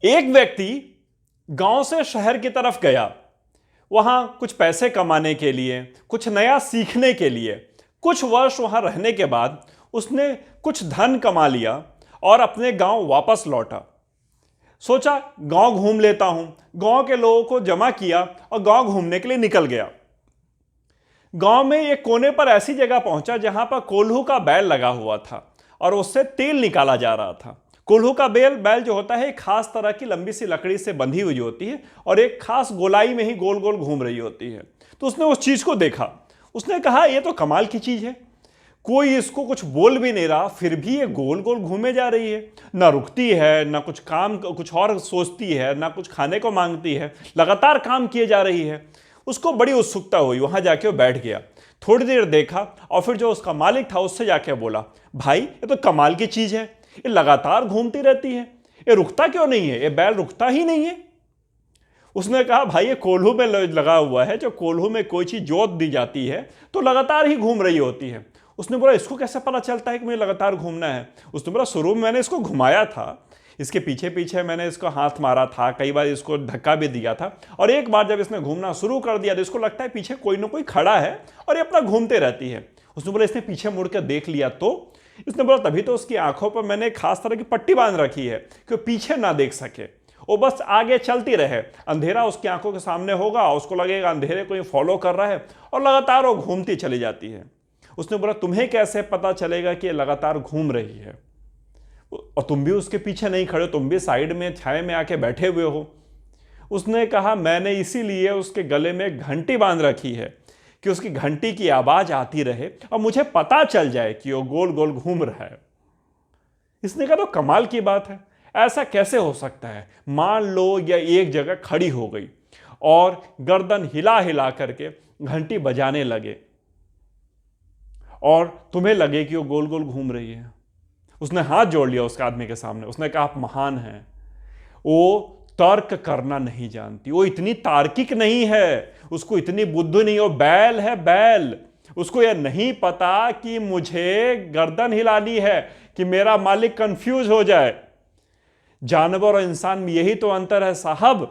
एक व्यक्ति गांव से शहर की तरफ गया। वहां कुछ पैसे कमाने के लिए, कुछ नया सीखने के लिए, कुछ वर्ष वहां रहने के बाद उसने कुछ धन कमा लिया और अपने गांव वापस लौटा। सोचा गांव घूम लेता हूं, गांव के लोगों को जमा किया और गांव घूमने के लिए निकल गया। गांव में एक कोने पर ऐसी जगह पहुंचा जहां पर कोल्हू का बैल लगा हुआ था और उससे तेल निकाला जा रहा था। कोल्हू का बैल बैल जो होता है एक खास तरह की लंबी सी लकड़ी से बंधी हुई होती है और एक खास गोलाई में ही गोल गोल घूम रही होती है। तो उसने उस चीज को देखा। उसने कहा यह तो कमाल की चीज है, कोई इसको कुछ बोल भी नहीं रहा, फिर भी ये गोल गोल घूमे जा रही है, ना रुकती है, ना कुछ काम कुछ और सोचती है, ना कुछ खाने को मांगती है, लगातार काम किए जा रही है। उसको बड़ी उत्सुकता हुई, वहां जाके वो बैठ गया। थोड़ी देर देखा और फिर जो उसका मालिक था उससे जाके बोला, भाई ये तो कमाल की चीज है, ये लगातार घूमती रहती है, ये रुकता क्यों नहीं है, ये बैल रुकता ही नहीं है। उसने कहा भाई ये कोल्हू में लगा हुआ है, जो कोल्हू में कोई चीज जोत दी जाती है तो लगातार ही घूम रही होती है। उसने बोला इसको कैसे पता चलता है कि मुझे लगातार घूमना है। उसने बोला शुरू में मैंने इसको घुमाया था, इसके पीछे पीछे मैंने इसको हाथ मारा था, कई बार इसको धक्का भी दिया था, और एक बार जब इसने घूमना शुरू कर दिया तो इसको लगता है पीछे कोई ना कोई खड़ा है और ये अपना घूमते रहती है। उसने बोला इसने पीछे मुड़ कर देख लिया तो? इसने बोला तभी तो उसकी आंखों पर मैंने एक खास तरह की पट्टी बांध रखी है कि वो पीछे ना देख सके, वो बस आगे चलती रहे। अंधेरा उसकी आंखों के सामने होगा, उसको लगेगा अंधेरे को फॉलो कर रहा है और लगातार वो घूमती चली जाती है। उसने बोला तुम्हें कैसे पता चलेगा कि ये लगातार घूम रही है और तुम भी उसके पीछे नहीं खड़े हो, तुम भी साइड में छाए में आके बैठे हुए हो? उसने कहा मैंने इसीलिए उसके गले में घंटी बांध रखी है कि उसकी घंटी की आवाज आती रहे और मुझे पता चल जाए कि वो गोल गोल घूम रहा है। इसने कहा तो कमाल की बात है, ऐसा कैसे हो सकता है? मान लो या एक जगह खड़ी हो गई और गर्दन हिला हिला करके घंटी बजाने लगे और तुम्हें लगे कि वो गोल गोल घूम रही है। उसने हाथ जोड़ लिया उसके आदमी के सामने, उसने कहा आप महान हैं। वो तर्क करना नहीं जानती, वो इतनी तार्किक नहीं है, उसको इतनी बुद्धि नहीं, वो बैल है बैल। उसको यह नहीं पता कि मुझे गर्दन हिलानी है कि मेरा मालिक कंफ्यूज हो जाए। जानवर और इंसान में यही तो अंतर है साहब।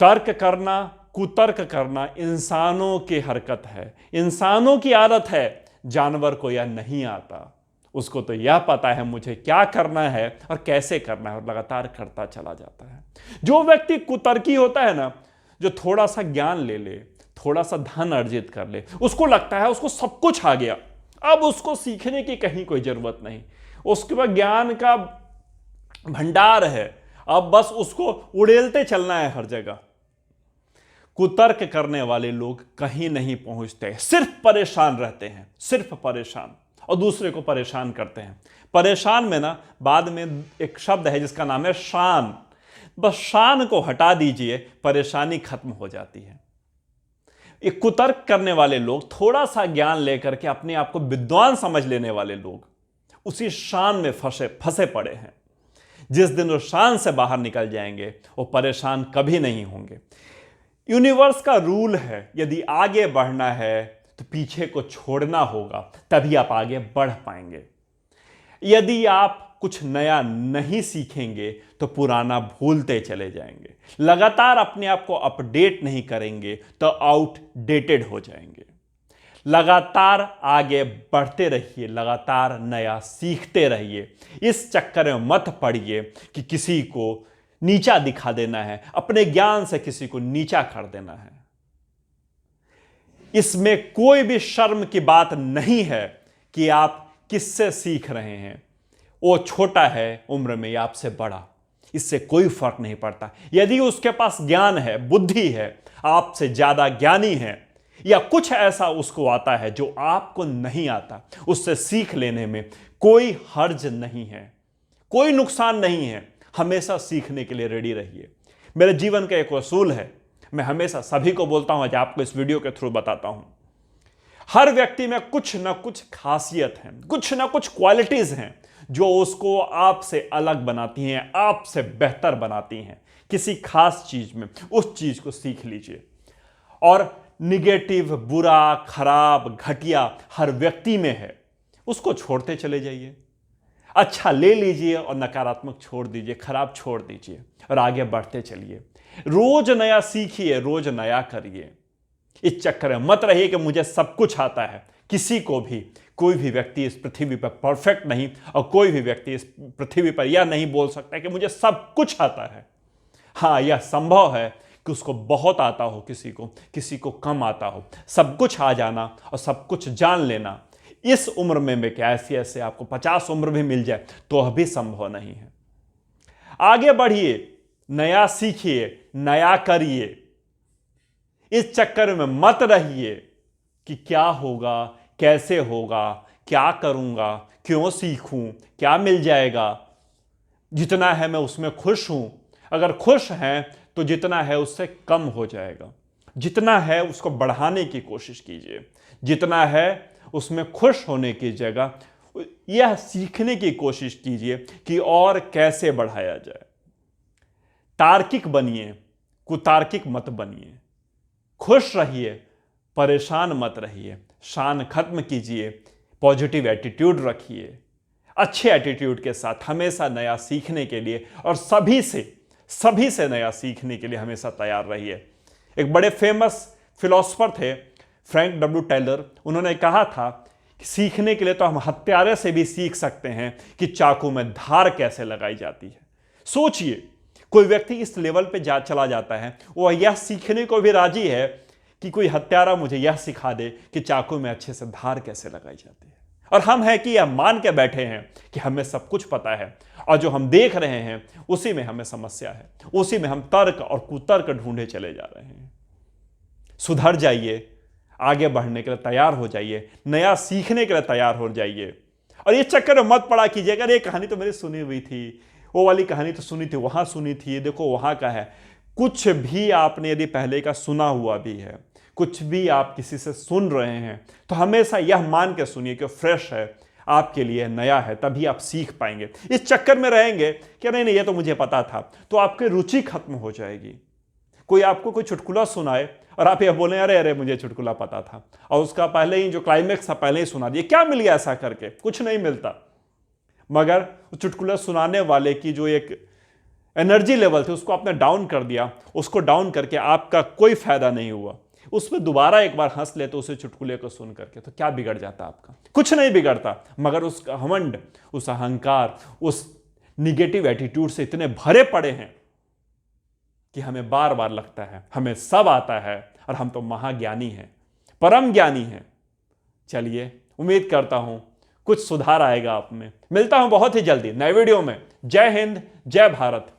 तर्क करना, कुतर्क करना इंसानों की हरकत है, इंसानों की आदत है। जानवर को यह नहीं आता, उसको तो यह पता है मुझे क्या करना है और कैसे करना है और लगातार करता चला जाता है। जो व्यक्ति कुतर्की होता है ना, जो थोड़ा सा ज्ञान ले ले, थोड़ा सा धन अर्जित कर ले, उसको लगता है उसको सब कुछ आ गया, अब उसको सीखने की कहीं कोई जरूरत नहीं, उसके पास ज्ञान का भंडार है, अब बस उसको उड़ेलते चलना है हर जगह। कुतर्क करने वाले लोग कहीं नहीं पहुंचते, सिर्फ परेशान रहते हैं, सिर्फ परेशान, और दूसरे को परेशान करते हैं। परेशान में ना बाद में एक शब्द है जिसका नाम है शान। बस शान को हटा दीजिए, परेशानी खत्म हो जाती है। एक कुतर्क करने वाले लोग, थोड़ा सा ज्ञान लेकर के अपने आप को विद्वान समझ लेने वाले लोग, उसी शान में फंसे पड़े हैं। जिस दिन वो शान से बाहर निकल जाएंगे वो परेशान कभी नहीं होंगे। यूनिवर्स का रूल है, यदि आगे बढ़ना है तो पीछे को छोड़ना होगा, तभी आप आगे बढ़ पाएंगे। यदि आप कुछ नया नहीं सीखेंगे तो पुराना भूलते चले जाएंगे। लगातार अपने आप को अपडेट नहीं करेंगे तो आउटडेटेड हो जाएंगे। लगातार आगे बढ़ते रहिए, लगातार नया सीखते रहिए। इस चक्कर में मत पड़िए कि किसी को नीचा दिखा देना है, अपने ज्ञान से किसी को नीचा कर देना है। इसमें कोई भी शर्म की बात नहीं है कि आप किससे सीख रहे हैं, वो छोटा है उम्र में या आपसे बड़ा, इससे कोई फर्क नहीं पड़ता। यदि उसके पास ज्ञान है, बुद्धि है, आपसे ज्यादा ज्ञानी है, या कुछ ऐसा उसको आता है जो आपको नहीं आता, उससे सीख लेने में कोई हर्ज नहीं है, कोई नुकसान नहीं है। हमेशा सीखने के लिए रेडी रहिए। मेरे जीवन का एक असूल है, मैं हमेशा सभी को बोलता हूं, आज आपको इस वीडियो के थ्रू बताता हूं। हर व्यक्ति में कुछ ना कुछ खासियत है, कुछ ना कुछ क्वालिटीज हैं जो उसको आपसे अलग बनाती हैं, आपसे बेहतर बनाती हैं। किसी खास चीज में उस चीज को सीख लीजिए। और निगेटिव, बुरा, खराब, घटिया हर व्यक्ति में है, उसको छोड़ते चले जाइए। अच्छा ले लीजिए और नकारात्मक छोड़ दीजिए, खराब छोड़ दीजिए और आगे बढ़ते चलिए। रोज नया सीखिए, रोज नया करिए। इस चक्कर में मत रहिए कि मुझे सब कुछ आता है। किसी को भी, कोई भी व्यक्ति इस पृथ्वी पर परफेक्ट नहीं, और कोई भी व्यक्ति इस पृथ्वी पर यह नहीं बोल सकता कि मुझे सब कुछ आता है। हाँ, यह संभव है कि उसको बहुत आता हो, किसी को कम आता हो। सब कुछ आ जाना और सब कुछ जान लेना इस उम्र में क्या, ऐसे आपको 50 उम्र भी मिल जाए तो अभी संभव नहीं है। आगे बढ़िए, नया सीखिए, नया करिए। इस चक्कर में मत रहिए कि क्या होगा, कैसे होगा, क्या करूंगा, क्यों सीखूं, क्या मिल जाएगा। जितना है मैं उसमें खुश हूं। अगर खुश हैं तो जितना है उससे कम हो जाएगा। जितना है उसको बढ़ाने की कोशिश कीजिए। जितना है उसमें खुश होने की जगह यह सीखने की कोशिश कीजिए कि और कैसे बढ़ाया जाए। तार्किक बनिए, कुतार्किक मत बनिए। खुश रहिए, परेशान मत रहिए। शान खत्म कीजिए, पॉजिटिव एटीट्यूड रखिए। अच्छे एटीट्यूड के साथ हमेशा नया सीखने के लिए और सभी से नया सीखने के लिए हमेशा तैयार रहिए। एक बड़े फेमस फिलोसोफर थे, फ्रैंक डब्ल्यू टेलर। उन्होंने कहा था कि सीखने के लिए तो हम हत्यारे से भी सीख सकते हैं कि चाकू में धार कैसे लगाई जाती है। सोचिए, कोई व्यक्ति इस लेवल पे चला जाता है, वह यह सीखने को भी राजी है कि कोई हत्यारा मुझे यह सिखा दे कि चाकू में अच्छे से धार कैसे लगाई जाती है। और हम है कि यह मान के बैठे हैं कि हमें सब कुछ पता है, और जो हम देख रहे हैं उसी में हमें समस्या है, उसी में हम तर्क और कुतर्क ढूंढे चले जा रहे हैं। सुधर जाइए, आगे बढ़ने के लिए तैयार हो जाइए, नया सीखने के लिए तैयार हो जाइए। और इस चक्कर में मत पड़ा कीजिए, अगर ये कहानी तो मेरी सुनी हुई थी, वो वाली कहानी तो सुनी थी, वहां सुनी थी, देखो वहां का है। कुछ भी आपने यदि पहले का सुना हुआ भी है, कुछ भी आप किसी से सुन रहे हैं, तो हमेशा यह मान के सुनिए कि फ्रेश है, आपके लिए नया है, तभी आप सीख पाएंगे। इस चक्कर में रहेंगे कि नहीं ये तो मुझे पता था, तो आपकी रुचि खत्म हो जाएगी। कोई आपको कोई चुटकुला सुनाए और आप यह बोले अरे अरे मुझे चुटकुला पता था, और उसका पहले ही जो क्लाइमेक्स था पहले ही सुना दिया, क्या मिल गया ऐसा करके? कुछ नहीं मिलता। मगर चुटकुला सुनाने वाले की जो एक एनर्जी लेवल थी उसको आपने डाउन कर दिया। उसको डाउन करके आपका कोई फायदा नहीं हुआ। उसमें दोबारा एक बार हंस ले तो उसे चुटकुले को सुन करके तो क्या बिगड़ जाता आपका? कुछ नहीं बिगड़ता। मगर उस घमंड, उस अहंकार, उस निगेटिव एटीट्यूड से इतने भरे पड़े हैं कि हमें बार बार लगता है हमें सब आता है और हम तो महाज्ञानी हैं, परम ज्ञानी हैं। चलिए, उम्मीद करता हूं कुछ सुधार आएगा आप में। मिलता हूं बहुत ही जल्दी नए वीडियो में। जय हिंद, जय भारत।